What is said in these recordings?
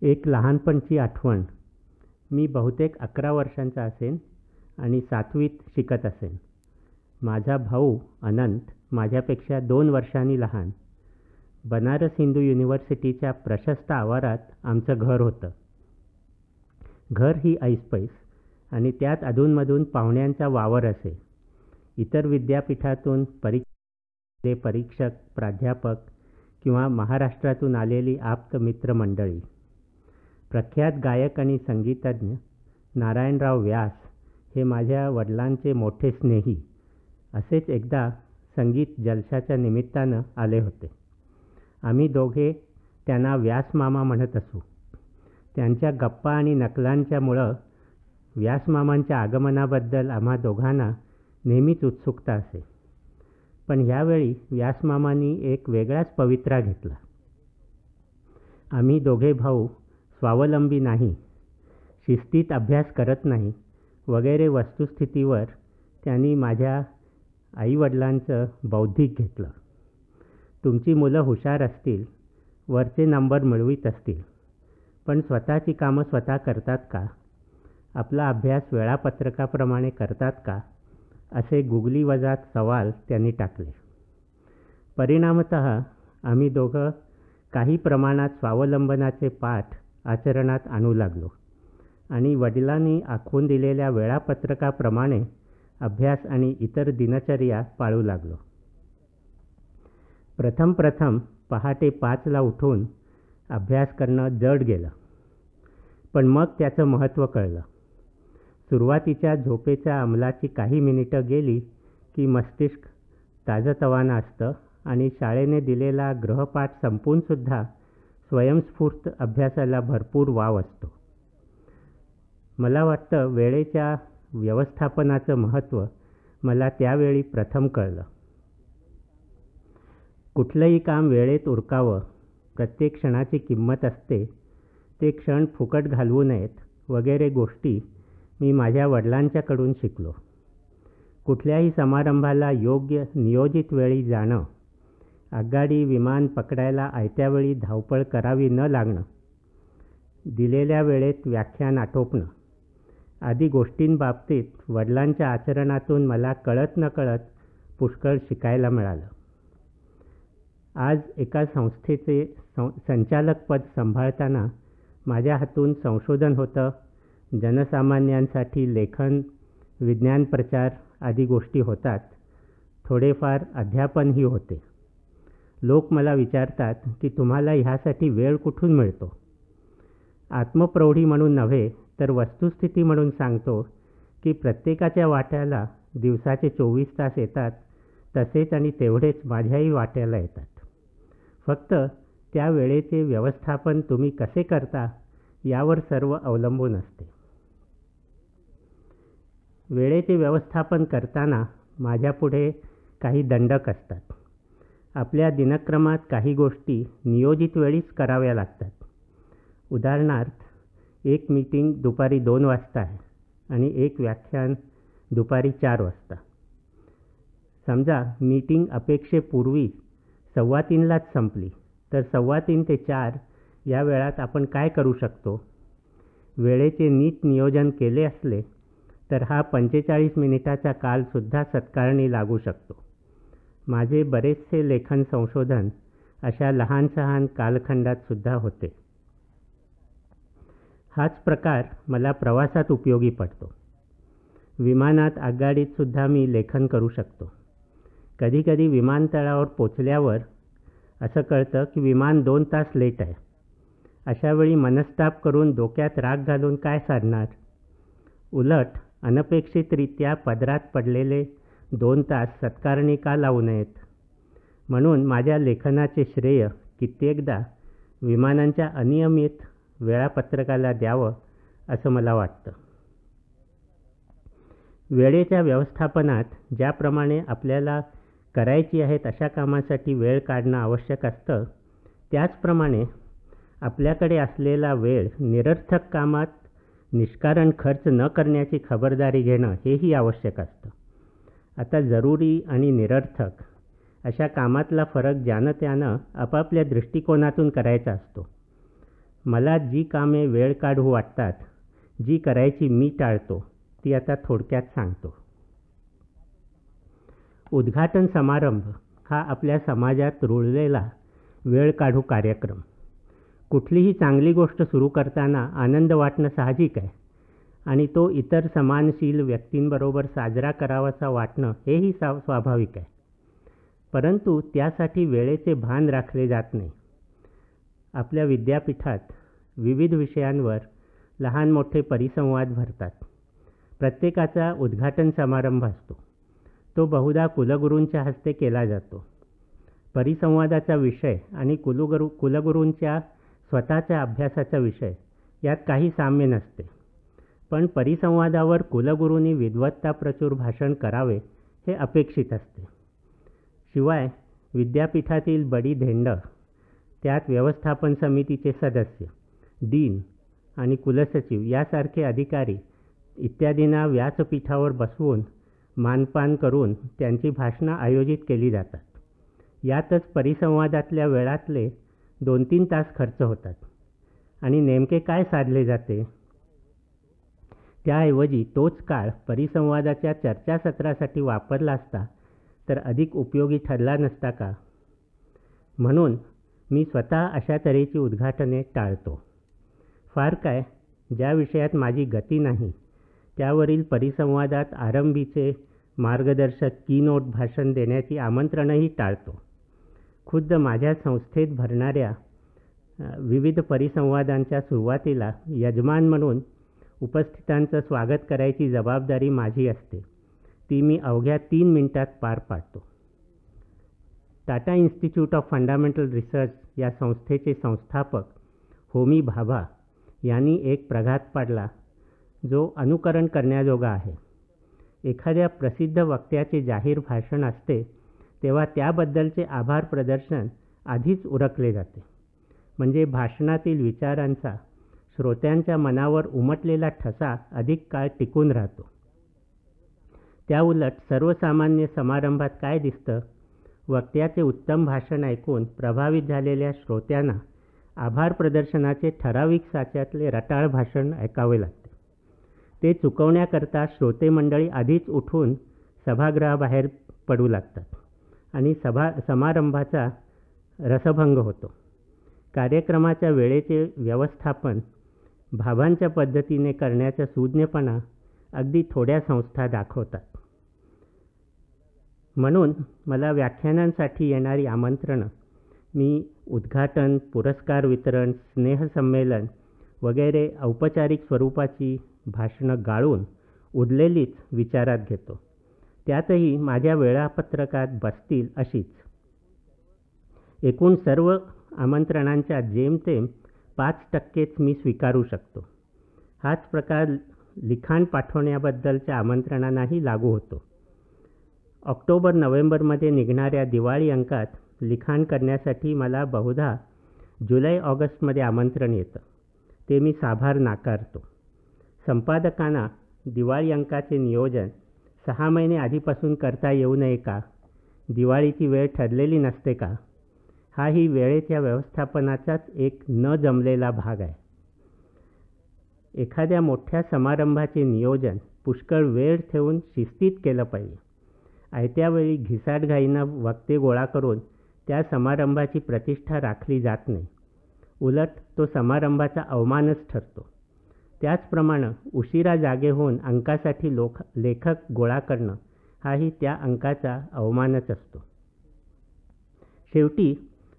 एक लहानपणची आठवण. मी बहुतेक 11 वर्षांचा असेन आणि 7वीत शिकत असेन. माझा भाऊ अनंत माझ्यापेक्षा 2 वर्षांनी लहान. बनारस हिंदू युनिव्हर्सिटीच्या प्रशस्त आवारात आमचं घर होतं. घर ही ऐसपैस आणि त्यात अधूनमधून पाहुण्यांचा वावर असे. इतर विद्यापीठातून परीक्षक, प्राध्यापक किंवा महाराष्ट्रातून आलेली आप्त मित्रमंडळी. प्रख्यात गायक आणि संगीतज्ञ नारायणराव व्यास हे माझ्या वडिलांचे मोठे स्नेही. असेच एकदा संगीत जलशाच्या निमित्तानं आले होते. आम्ही दोघे त्यांना व्यासमामा म्हणत असू. त्यांच्या गप्पा आणि नकलांच्यामुळं व्यासमामांच्या आगमनाबद्दल आम्हा दोघांना नेहमीच उत्सुकता असे. पण ह्यावेळी व्यासमामांनी एक वेगळाच पवित्रा घेतला. आम्ही दोघे भाऊ स्वावलंबी नाही, शिस्तीत अभ्यास करत नाही वगैरे वस्तुस्थितीवर त्यांनी माझ्या आईवडिलांचं बौद्धिक घेतलं. तुमची मुलं हुशार असतील, वरचे नंबर मिळवीत असतील, पण स्वतःची कामं स्वतः करतात का? आपला अभ्यास वेळापत्रकाप्रमाणे करतात का? असे गुगलीवजात सवाल त्यांनी टाकले. परिणामतः आम्ही दोघं काही प्रमाणात स्वावलंबनाचे पाठ आचरणात आणू लागलो आणि वडिलांनी आखून दिलेल्या वेळापत्रकाप्रमाणे अभ्यास आणि इतर दिनचर्या पाळू लागलो. प्रथम पहाटे 5ला उठून अभ्यास करणं जड गेलं, पण मग त्याचं महत्त्व कळलं. सुरुवातीच्या झोपेच्या अंमलाची काही मिनिटं गेली की मस्तिष्क ताजंतवानं असतं आणि शाळेने दिलेला गृहपाठ संपूनसुद्धा स्वयंस्फूर्त अभ्यासाला भरपूर वाव असतो. मला वाटतं वेळेच्या व्यवस्थापनाचं महत्त्व मला त्यावेळी प्रथम कळलं. कुठलंही काम वेळेत उरकावं, प्रत्येक क्षणाची किंमत असते, ते क्षण फुकट घालवू नयेत वगैरे गोष्टी मी माझ्या वडिलांच्याकडून शिकलो. कुठल्याही समारंभाला योग्य नियोजित वेळी जाणं, आगगाडी विमान पकडायला आयत्यावेळी धावपळ करावी न लागणं, दिलेल्या वेळेत व्याख्यान आटोपणं आदी गोष्टींबाबतीत वडिलांच्या आचरणातून मला कळत नकळत पुष्कळ शिकायला मिळालं. आज एका संस्थेचे संचालकपद सांभाळताना माझ्या हातून संशोधन होतं, जनसामान्यांसाठी लेखन, विज्ञान प्रचार आदी गोष्टी होतात. थोडेफार अध्यापनही होते. लोक मला विचारतात की तुम्हाला ह्यासाठी वेळ कुठून मिळतो? आत्मप्रौढी म्हणून नव्हे तर वस्तुस्थिती म्हणून सांगतो की प्रत्येकाच्या वाट्याला दिवसाचे 24 तास येतात, तसेच आणि तेवढेच माझ्याही वाट्याला येतात. फक्त त्या वेळेचे व्यवस्थापन तुम्ही कसे करता यावर सर्व अवलंबून असते. वेळेचे व्यवस्थापन करताना माझ्यापुढे काही दंडक असतात. आपल्या दिनक्रमात काही गोष्टी नियोजित वेळीच कराव्या लागतात. उदाहरणार्थ, एक मीटिंग दुपारी 2 वाजता आहे आणि एक व्याख्यान दुपारी 4 वाजता. समजा मीटिंग अपेक्षेपूर्वी 3:15लाच संपली, तर 3:15 ते 4 या वेळात आपण काय करू शकतो? वेळेचे नीट नियोजन केले असले तर हा 45 मिनिटाचा कालसुद्धा सत्कारणी लागू शकतो. माझे बरेचसे लेखन संशोधन अशा लहान-सहान कालखंडातसुद्धा होते. हाच प्रकार मला प्रवासात उपयोगी पडतो. विमानात, आगगाडीतसुद्धा मी लेखन करू शकतो. कधीकधी विमानतळावर पोचल्यावर असं कळतं की विमान 2 तास लेट आहे. अशावेळी मनस्ताप करून डोक्यात राग घालून काय साधणार? उलट अनपेक्षितरित्या पदरात पडलेले 2 तास सत्कारणी का लावू नयेत? म्हणून माझ्या लेखनाचे श्रेय कित्येकदा विमानांच्या अनियमित वेळापत्रकाला द्यावं असं मला वाटतं. वेळेच्या व्यवस्थापनात ज्याप्रमाणे आपल्याला करायची आहेत अशा कामासाठी वेळ काढणं आवश्यक असतं, त्याचप्रमाणे आपल्याकडे असलेला वेळ निरर्थक कामात निष्कारण खर्च न करण्याची खबरदारी घेणं हेही आवश्यक असतं. आता जरुरी आणि निरर्थक अशा कामातला फरक ज्यानं त्यानं आपापल्या दृष्टिकोनातून करायचा असतो. मला जी कामे वेळ काढू वाटतात, जी करायची मी टाळतो, ती आता थोडक्यात सांगतो. उद्घाटन समारंभ हा आपल्या समाजात रुळलेला वेळ काढू कार्यक्रम. कुठलीही चांगली गोष्ट सुरू करताना आनंद वाटणं साहजिक आहे आणि तो इतर समानशील व्यक्तींबरोबर साजरा करावासा वाटणं हेही स्वाभाविक आहे. परंतु त्यासाठी वेळेचे भान राखले जात नाही. आपल्या विद्यापीठात विविध विषयांवर लहान मोठे परिसंवाद भरतात. प्रत्येकाचा उद्घाटन समारंभ असतो. तो बहुधा कुलगुरूंच्या हस्ते केला जातो. परिसंवादाचा विषय आणि कुलगुरूंच्या स्वतःच्या अभ्यासाचा विषय यात काही साम्य नसते. पण परिसंवादावर कुलगुरूंनी विद्वत्ताप्रचूर भाषण करावे हे अपेक्षित असते. शिवाय विद्यापीठातील बडी धेंड, त्यात व्यवस्थापन समितीचे सदस्य, डीन आणि कुलसचिव यासारखे अधिकारी इत्यादींना व्यासपीठावर बसवून मानपान करून त्यांची भाषणं आयोजित केली जातात. यातच परिसंवादातल्या वेळातले 2-3 तास खर्च होतात. आणि नेमके काय साधले जाते? त्याऐवजी तोच काळ परिसंवादाच्या चर्चासत्रासाठी वापरला असता तर अधिक उपयोगी ठरला नसता का? म्हणून मी स्वतः अशा तऱ्हेची उद्घाटने टाळतो. फार काय, ज्या विषयात माझी गती नाही त्यावरील परिसंवादात आरंभीचे मार्गदर्शक कीनोट भाषण देण्याची आमंत्रणंही टाळतो. खुद्द माझ्या संस्थेत भरणाऱ्या विविध परिसंवादांच्या सुरुवातीला यजमान म्हणून उपस्थितांचं स्वागत करायची जबाबदारी माझी असते. ती मी अवघ्या 3 मिनिटात पार पाडतो. Tata institute of fundamental research या संस्थेचे संस्थापक होमी भाभा यांनी एक प्रघात पाडला जो अनुकरण करण्याजोगा आहे. एखाद्या प्रसिद्ध वक्त्याचे जाहीर भाषण असते तेव्हा त्याबद्दलचे आभार प्रदर्शन आधीच उरकले जाते. म्हणजे भाषणातील विचारांचा श्रोत्यांच्या मनावर उमटलेला ठसा अधिक काळ टिकून राहतो. त्याउलट सर्वसामान्य समारंभात काय दिसतं? वक्त्याचे उत्तम भाषण ऐकून प्रभावित झालेल्या श्रोत्यांना आभार प्रदर्शनाचे ठराविक साच्यातले रटाळ भाषण ऐकावे लागते. ते चुकवण्याकरता श्रोते मंडळी आधीच उठून सभागृहाबाहेर पडू लागतात आणि समारंभाचा रसभंग होतो. कार्यक्रमाच्या वेळेचे व्यवस्थापन भाभांच्या पद्धतीने करण्याचा सूज्ञपणा अगदी थोड्या संस्था दाखवतात. म्हणून मला व्याख्यानांसाठी येणारी आमंत्रणं मी उद्घाटन, पुरस्कार वितरण, स्नेहसंमेलन वगैरे औपचारिक स्वरूपाची भाषणं गाळून उरलेलीच विचारात घेतो. त्यातही माझ्या वेळापत्रकात बसतील अशीच. एकूण सर्व आमंत्रणांच्या जेमतेम 5%च मी स्वीकारू शकतो. हाच प्रकार लिखाण पाठवण्याबद्दलच्या आमंत्रणांनाही लागू होतो. ऑक्टोबर-नोव्हेंबरमध्ये निघणाऱ्या दिवाळी अंकात लिखाण करण्यासाठी मला बहुधा जुलै-ऑगस्टमध्ये आमंत्रण येतं. ते मी साभार नाकारतो. संपादकांना दिवाळी अंकाचे नियोजन 6 महिने आधीपासून करता येऊ नये का? दिवाळीची वेळ ठरलेली नसते का? हाही वेळेच्या व्यवस्थापनाचाच एक न जमलेला भाग आहे. एखाद्या मोठ्या समारंभाचे नियोजन पुष्कळ वेळ ठेवून शिस्तीत केलं पाहिजे. आयत्यावेळी घिसाडघाईनं वक्ते गोळा करून त्या समारंभाची प्रतिष्ठा राखली जात नाही. उलट तो समारंभाचा अवमानच ठरतो. त्याचप्रमाणे उशिरा जागे होऊन अंकासाठी लेखक गोळा करणं हाही त्या अंकाचा अवमानच असतो. शेवटी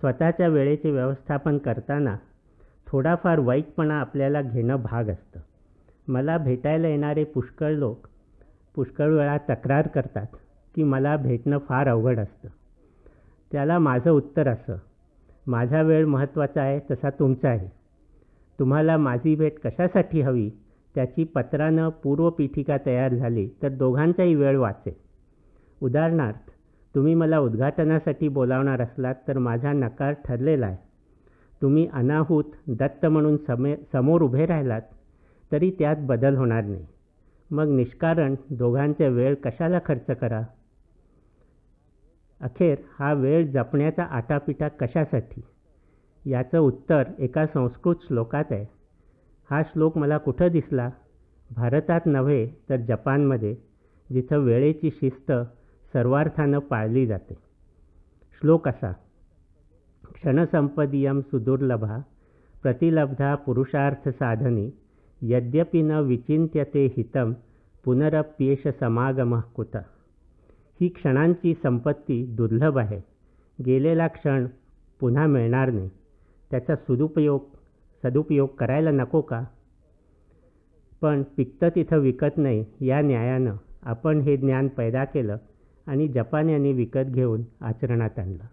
स्वतःच्या वेळेचे व्यवस्थापन करताना थोडाफार वाईटपणा आपल्याला घेणं भाग असतं. मला भेटायला येणारे पुष्कळ लोक पुष्कळ वेळा तक्रार करतात की मला भेटणं फार अवघड असतं. त्याला माझं उत्तर असं, माझा वेळ महत्त्वाचा आहे तसा तुमचा आहे. तुम्हाला माझी भेट कशासाठी हवी त्याची पत्रानं पूर्वपीठिका तयार झाली तर दोघांचाही वेळ वाचेल. उदाहरणार्थ, तुम्ही मला उद्घाटनासाठी बोलावणार असलात तर माझा नकार ठरलेला आहे. तुम्ही अनाहूत दत्त म्हणून समोर उभे राहिलात तरी त्यात बदल होणार नाही. मग निष्कारण दोघांचा वेळ कशाला खर्च करा? अखेर हा वेळ जपण्याचा आटापिटा कशासाठी? याचं उत्तर एका संस्कृत श्लोकात आहे. हा श्लोक मला कुठं दिसला? भारतात नव्हे तर जपानमध्ये, जिथं वेळेची शिस्त सर्वार्थानं पाळली जाते. श्लोक असा: क्षणसंपदीयं सुदुर्लभा प्रतिलब्धा पुरुषार्थ साधनी यद्यपि न विचिन्त्यते हितं पुनरप्येष समागमः कुतः. ही क्षणांची संपत्ती दुर्लभ आहे. गेलेला क्षण पुन्हा मिळणार नाही. त्याचा सदुपयोग करायला नको का? पण पिकतं तिथं विकत नाही या न्यायानं आपण हे ज्ञान पैदा केलं आणि जपान्यांनी विकत घेऊन आचरणात आणलं.